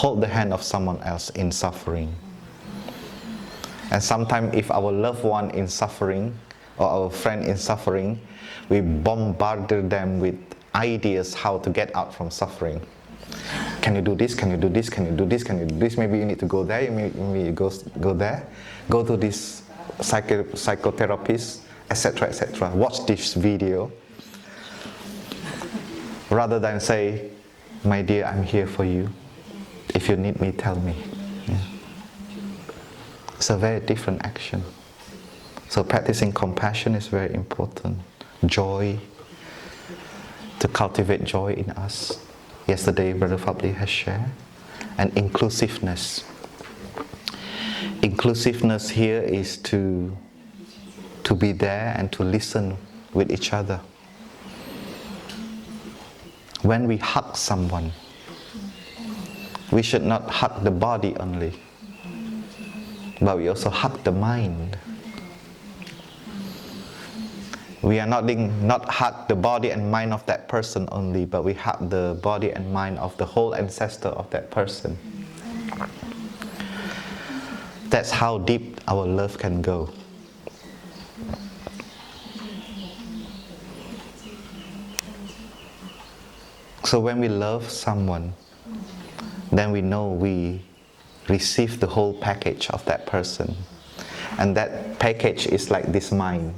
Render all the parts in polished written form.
hold the hand of someone else in suffering. And sometimes if our loved one in suffering, or our friend in suffering, we bombard them with ideas how to get out from suffering. Can you do this? Can you do this? Can you do this? Can you do this? Maybe you need to go there. Maybe you go there. Go to this psychotherapist, etc., etc. Watch this video. Rather than say, my dear, I'm here for you. If you need me, tell me. Yeah. It's a very different action. So practicing compassion is very important. Joy, to cultivate joy in us. Yesterday, Brother Fabli has shared. And inclusiveness. Inclusiveness here is to be there and to listen with each other. When we hug someone, we should not hug the body only, but we also hug the mind. We are not hug the body and mind of that person only, but we hug the body and mind of the whole ancestor of that person. That's how deep our love can go. So when we love someone, then we know we receive the whole package of that person. And that package is like this mind.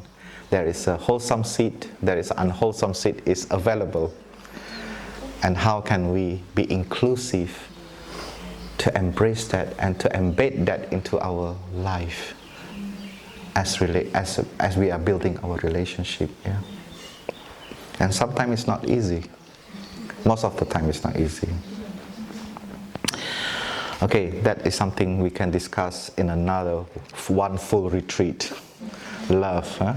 There is a wholesome seed, there is unwholesome seed is available. And how can we be inclusive to embrace that and to embed that into our life as we are building our relationship. Yeah? And sometimes it's not easy. Most of the time it's not easy. Okay, that is something we can discuss in another one full retreat. Love. Huh?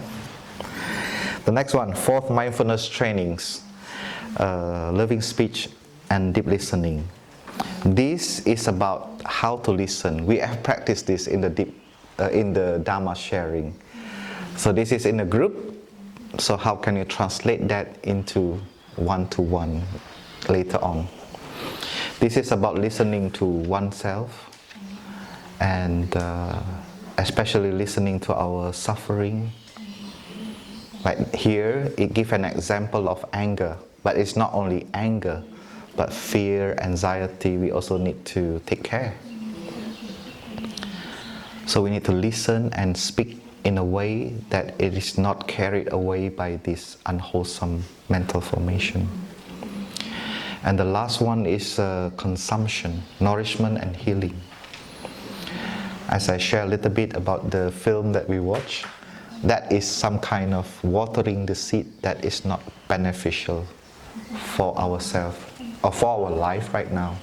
The next one, 4th mindfulness trainings. Loving speech and deep listening. This is about how to listen. We have practiced this in the Dharma sharing. So this is in a group. So how can you translate that into one-to-one later on? This is about listening to oneself and especially listening to our suffering. Like here, it gives an example of anger, but it's not only anger, but fear, anxiety, we also need to take care. So we need to listen and speak in a way that it is not carried away by this unwholesome mental formation. And the last one is consumption, nourishment and healing. As I share a little bit about the film that we watch, that is some kind of watering the seed that is not beneficial for ourselves or for our life right now.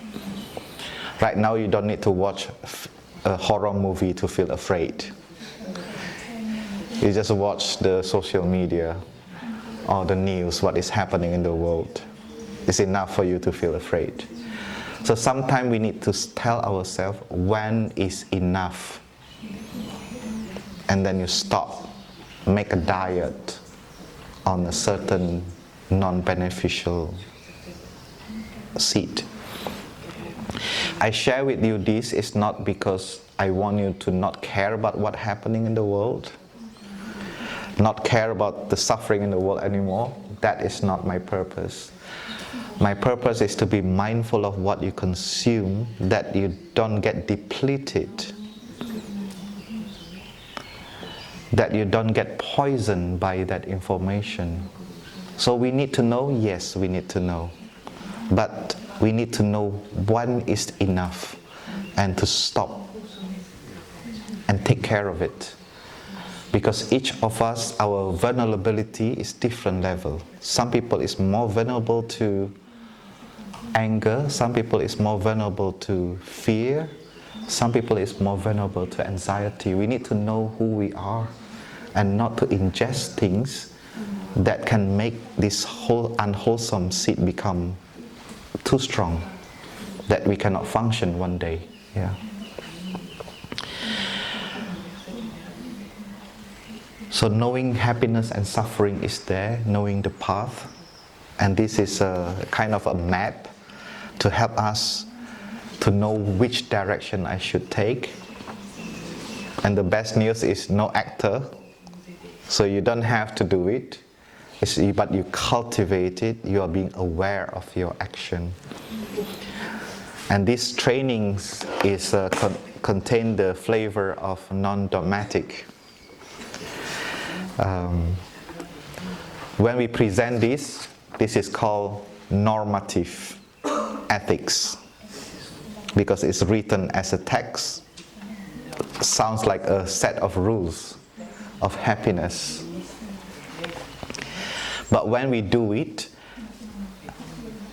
Right now you don't need to watch a horror movie to feel afraid. You just watch the social media or the news, what is happening in the world. It's enough for you to feel afraid. So sometimes we need to tell ourselves when is enough. And then you stop, make a diet on a certain non-beneficial seed. I share with you this is not because I want you to not care about what's happening in the world, not care about the suffering in the world anymore. That is not my purpose. My purpose is to be mindful of what you consume, that you don't get depleted, that you don't get poisoned by that information. So we need to know, yes, we need to know. But we need to know when is enough and to stop and take care of it. Because each of us, our vulnerability is different level. Some people is more vulnerable to anger, some people is more vulnerable to fear, some people is more vulnerable to anxiety. We need to know who we are and not to ingest things that can make this whole unwholesome seed become too strong, that we cannot function one day. Yeah. So knowing happiness and suffering is there, knowing the path, and this is a kind of a map to help us to know which direction I should take. And the best news is no actor, so you don't have to do it. But you cultivate it, you are being aware of your action. And these trainings contain the flavor of non-dogmatic. When we present this is called normative ethics, because it's written as a text. Sounds like a set of rules of happiness. But when we do it,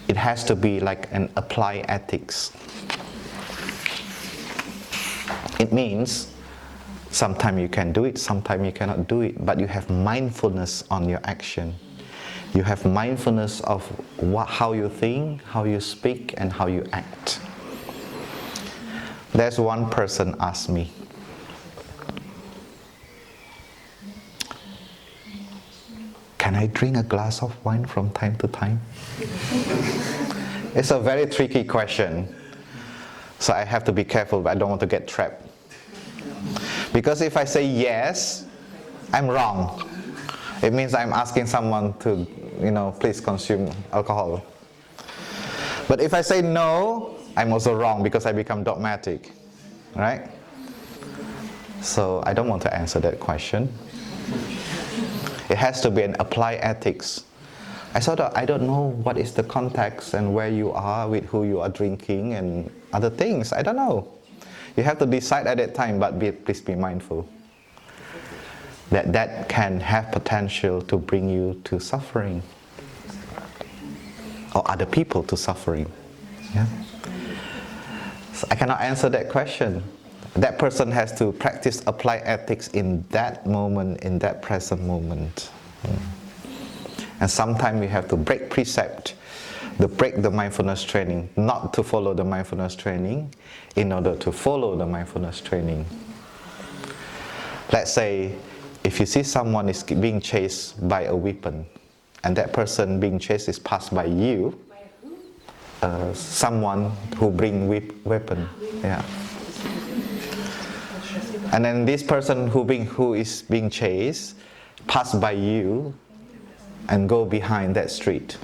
it has to be like an applied ethics. It means sometimes you can do it, sometimes you cannot do it, but you have mindfulness on your action. You have mindfulness of how you think, how you speak, and how you act. There's one person asked me, can I drink a glass of wine from time to time? It's a very tricky question. So I have to be careful, but I don't want to get trapped. Because if I say yes, I'm wrong. It means I'm asking someone to, please consume alcohol. But if I say no, I'm also wrong because I become dogmatic, right? So I don't want to answer that question. It has to be an applied ethics. I don't know what is the context and where you are, with who you are drinking and other things. I don't know. You have to decide at that time, but please be mindful that can have potential to bring you to suffering, or other people to suffering. Yeah? So I cannot answer that question. That person has to practice applied ethics in that moment, in that present moment. And sometimes we have to break precept, break the mindfulness training, not to follow the mindfulness training, in order to follow the mindfulness training. Let's say, if you see someone is being chased by a weapon, and that person being chased is passed by you, someone who bring weapon, yeah. And then this person who is being chased pass by you and go behind that street.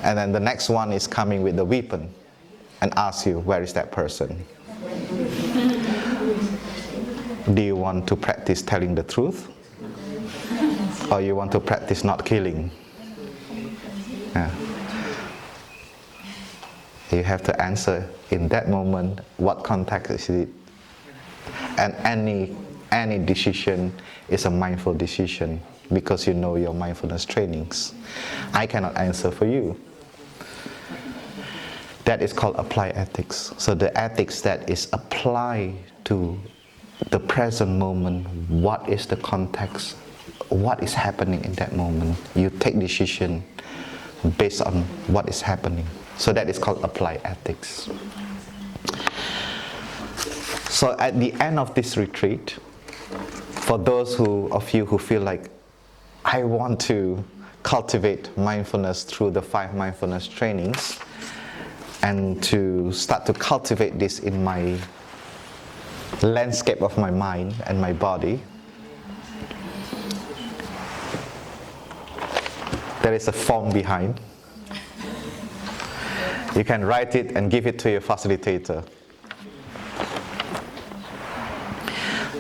And then the next one is coming with the weapon and asks you, where is that person? Do you want to practice telling the truth? Or you want to practice not killing? Yeah. You have to answer in that moment, what context is it? And any decision is a mindful decision, because you know your mindfulness trainings. I cannot answer for you. That is called applied ethics. So the ethics that is applied to the present moment, what is the context, what is happening in that moment. You take decision based on what is happening. So that is called applied ethics. So at the end of this retreat, for those of you who feel like, I want to cultivate mindfulness through the 5 mindfulness trainings, and to start to cultivate this in my landscape of my mind and my body, there is a form behind. You can write it and give it to your facilitator.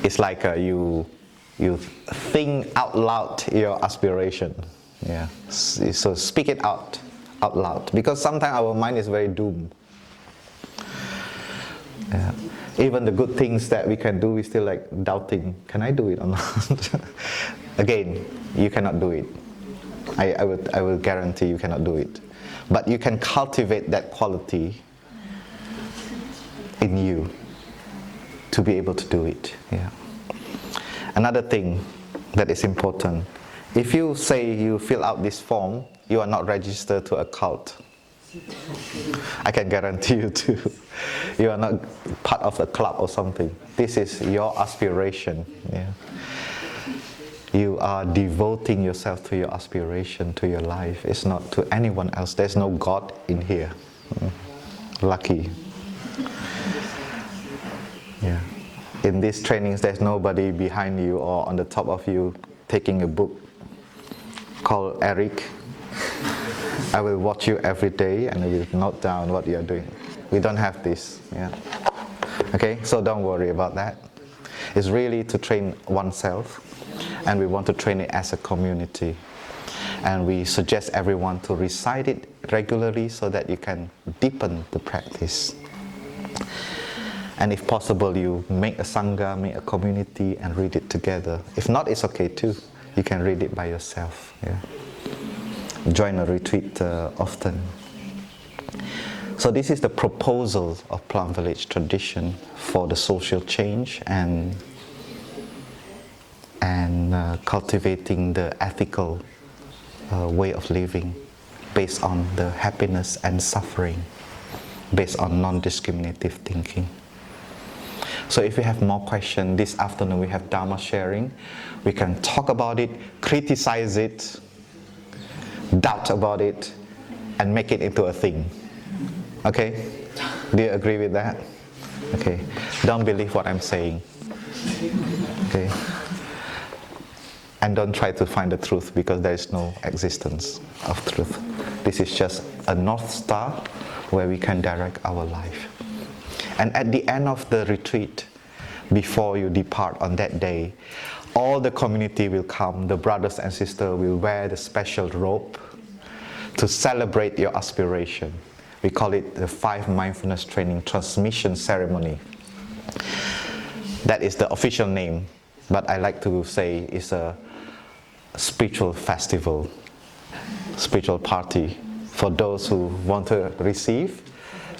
It's like you think out loud your aspiration. Yeah. So speak it out loud, because sometimes our mind is very doomed. Yeah. Even the good things that we can do, we still like doubting. Can I do it or not? Again, you cannot do it. I will guarantee you cannot do it. But you can cultivate that quality in you to be able to do it. Yeah. Another thing that is important, if you say you fill out this form, you are not registered to a cult. I can guarantee you too. You are not part of a club or something. This is your aspiration. Yeah. You are devoting yourself to your aspiration, to your life. It's not to anyone else. There's no God in here. Lucky. Yeah. In these trainings, there's nobody behind you or on the top of you taking a book called Eric. I will watch you every day and I will note down what you are doing. We don't have this. Yeah. Okay, so don't worry about that. It's really to train oneself, and we want to train it as a community. And we suggest everyone to recite it regularly so that you can deepen the practice. And if possible, you make a sangha, make a community and read it together. If not, it's okay too. You can read it by yourself. Yeah. Join a retreat often. So this is the proposal of Plum Village tradition for the social change and cultivating the ethical way of living based on the happiness and suffering, based on non-discriminative thinking. So if you have more questions, this afternoon we have Dharma sharing. We can talk about it, criticize it, doubt about it, and make it into a thing. Okay? Do you agree with that? Okay. Don't believe what I'm saying. Okay? And don't try to find the truth, because there is no existence of truth. This is just a North Star where we can direct our life. And at the end of the retreat, before you depart on that day, all the community will come, the brothers and sisters will wear the special robe to celebrate your aspiration. We call it the 5 Mindfulness Training Transmission Ceremony. That is the official name, but I like to say it's a spiritual festival, spiritual party for those who want to receive.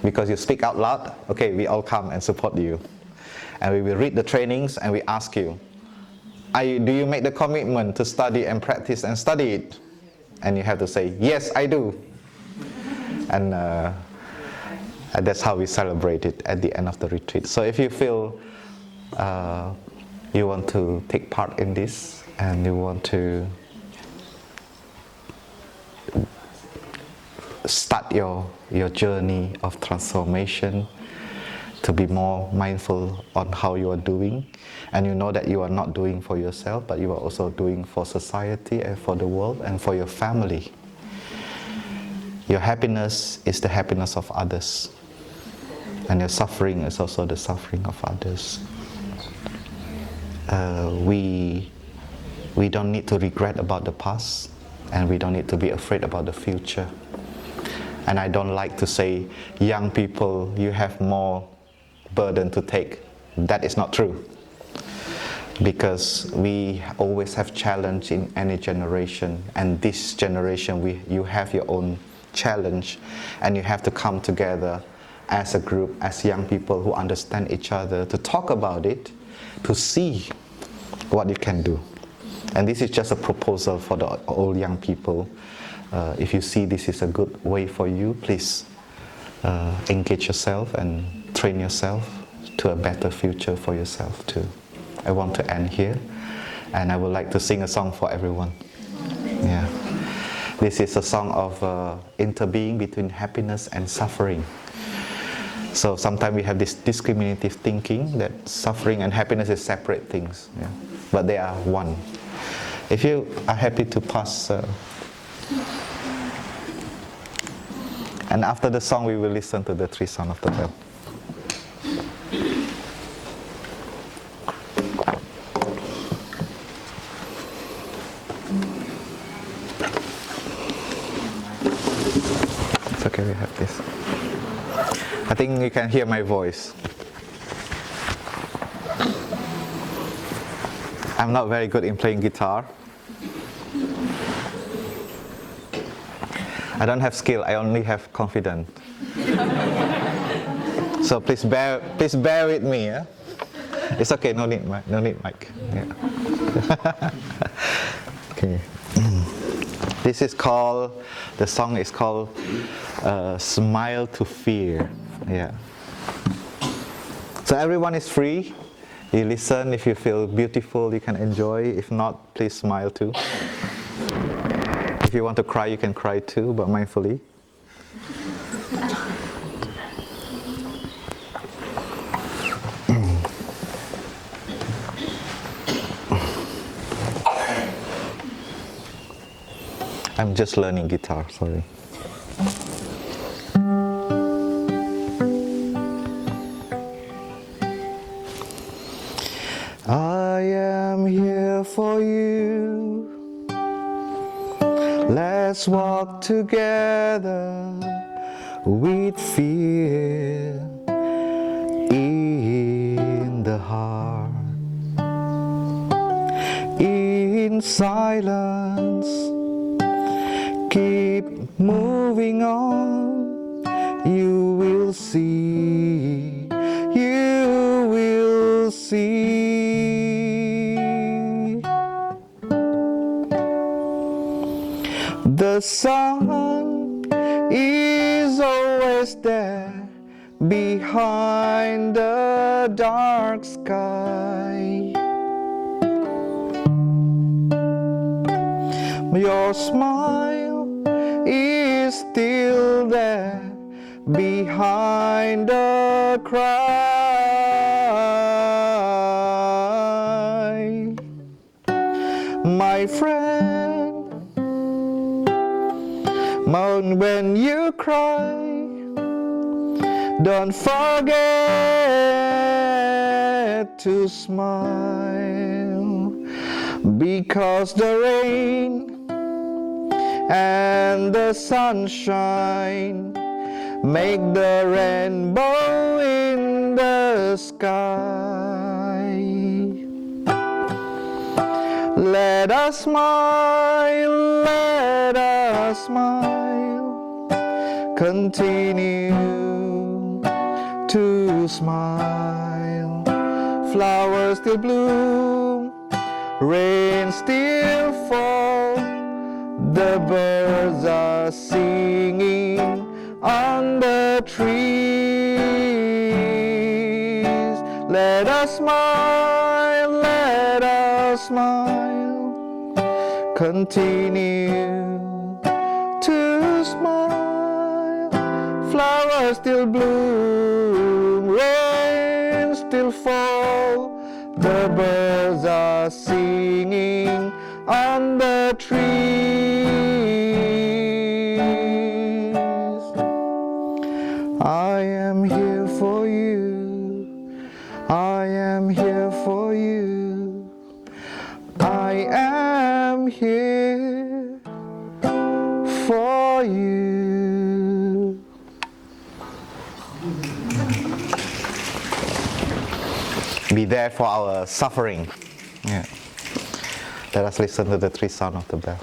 Because you speak out loud, okay, we all come and support you. And we will read the trainings and we ask you, do you make the commitment to study and practice and study it? And you have to say, yes, I do. And that's how we celebrate it at the end of the retreat. So if you feel you want to take part in this and you want to start your journey of transformation, to be more mindful on how you are doing, and you know that you are not doing for yourself, but you are also doing for society and for the world and for your family. Your happiness is the happiness of others, and your suffering is also the suffering of others. We don't need to regret about the past, and we don't need to be afraid about the future. And I don't like to say, young people, you have more burden to take. That is not true. Because we always have challenge in any generation, and this generation, you have your own challenge, and you have to come together as a group, as young people who understand each other, to talk about it, to see what you can do. And this is just a proposal for the all young people. If you see this is a good way for you, please engage yourself and train yourself to a better future for yourself too. I want to end here, and I would like to sing a song for everyone. Yeah, this is a song of interbeing between happiness and suffering. So sometimes we have this discriminative thinking that suffering and happiness is separate things, yeah? But they are one. If you are happy to pass, and after the song we will listen to the 3 sounds of the bell. It's okay, we have this. I think you can hear my voice. I'm not very good in playing guitar. I don't have skill, I only have confidence. So please bear with me. Yeah? It's okay, no need mic. Yeah. Okay. This is called, the song is called Smile to Fear. Yeah. So everyone is free. You listen, if you feel beautiful, you can enjoy. If not, please smile too. If you want to cry, you can cry too, but mindfully. I'm just learning guitar, sorry. I am here for you. Let's walk together with fear in the heart. In silence, keep moving on. You will see, you will see. The sun is always there behind the dark sky. Your smile is still there behind the cry. My friend, when you cry, don't forget to smile, because the rain and the sunshine make the rainbow in the sky. Let us smile, let us smile, continue to smile. Flowers still bloom, rain still falls, the birds are singing on the trees. Let us smile, let us smile, continue to smile. Flowers still bloom, rain still fall, the birds are singing on the trees. I am here for you, I am here for you, I am here for you. Be there for our suffering. Yeah. Let us listen to the three sounds of the bell.